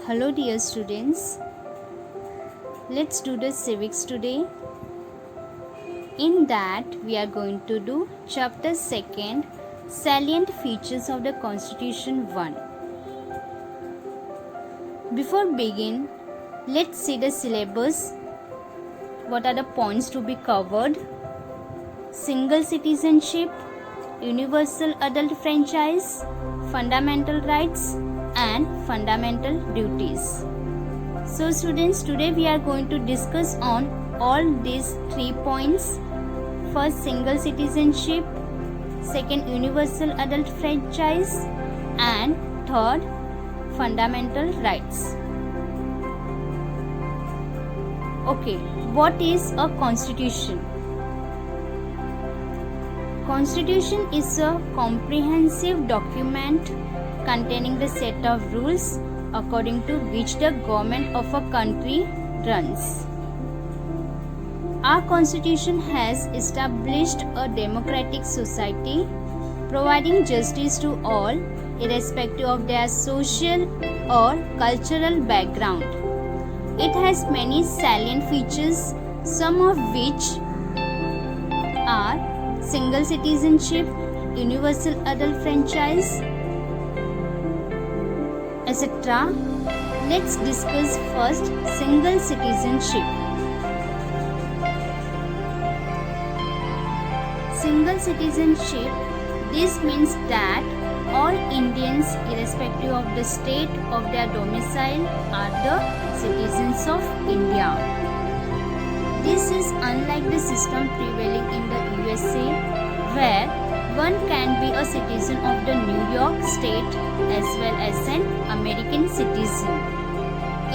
Hello dear students, let's do the civics today. In that we are going to do chapter 2nd, salient features of the Constitution 1. Before begin, let's see the syllabus. What are the points to be covered? Single citizenship, universal adult franchise, fundamental rights and fundamental duties. So students, today we are going to discuss on all these 3 points. First, single citizenship, second, universal adult franchise, and third, fundamental rights. Okay, what is a constitution? Constitution is a comprehensive document containing the set of rules according to which the government of a country runs. Our constitution has established a democratic society providing justice to all irrespective of their social or cultural background. It has many salient features, some of which are single citizenship, universal adult franchise, etc. Let's discuss first single citizenship. Single citizenship, this means that all Indians irrespective of the state of their domicile are the citizens of India. This is unlike the system prevailing in the USA, where one can be a citizen of the New York state as well as an American citizen.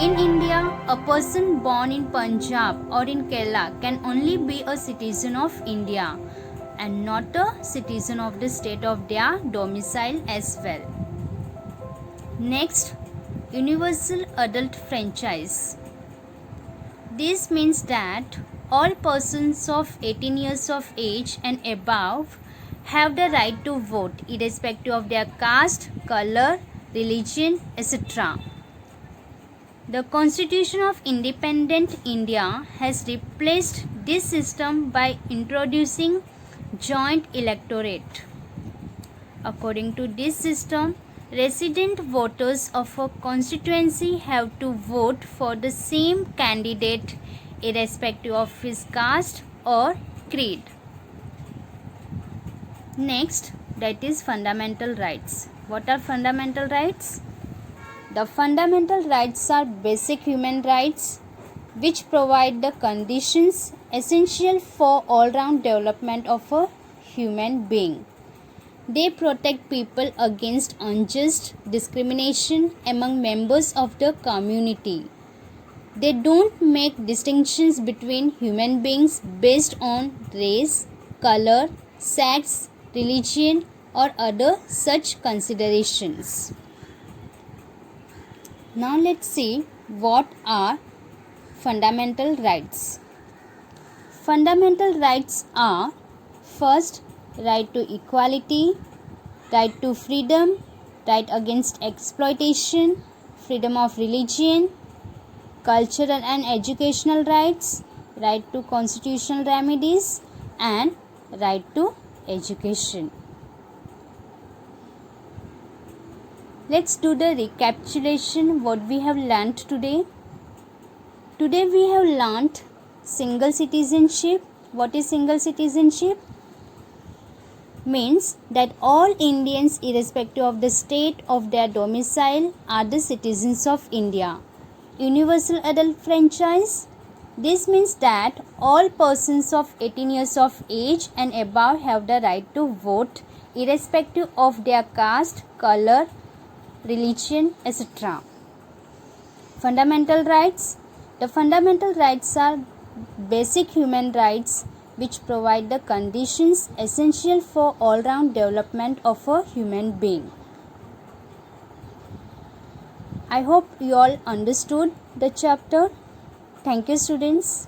In India, a person born in Punjab or in Kerala can only be a citizen of India and not a citizen of the state of their domicile as well. Next, universal adult franchise. This means that all persons of 18 years of age and above have the right to vote irrespective of their caste, color, religion, etc. The Constitution of Independent India has replaced this system by introducing joint electorate. According to this system, resident voters of a constituency have to vote for the same candidate irrespective of his caste or creed. Next, that is fundamental rights. What are fundamental rights? The fundamental rights are basic human rights which provide the conditions essential for all-round development of a human being. They protect people against unjust discrimination among members of the community. They don't make distinctions between human beings based on race, color, sex, religion, or other such considerations. Now let's see what are fundamental rights. Fundamental rights are: first, right to equality, right to freedom, right against exploitation, freedom of religion, cultural and educational rights, right to constitutional remedies, and right to education. Let's do the recapitulation what we have learnt today. Today we have learnt single citizenship. What is single citizenship? Means that all Indians irrespective of the state of their domicile are the citizens of India. Universal adult franchise. This means that all persons of 18 years of age and above have the right to vote irrespective of their caste, color, religion, etc. Fundamental rights. The fundamental rights are basic human rights which provide the conditions essential for all-round development of a human being. I hope you all understood the chapter. Thank you, students.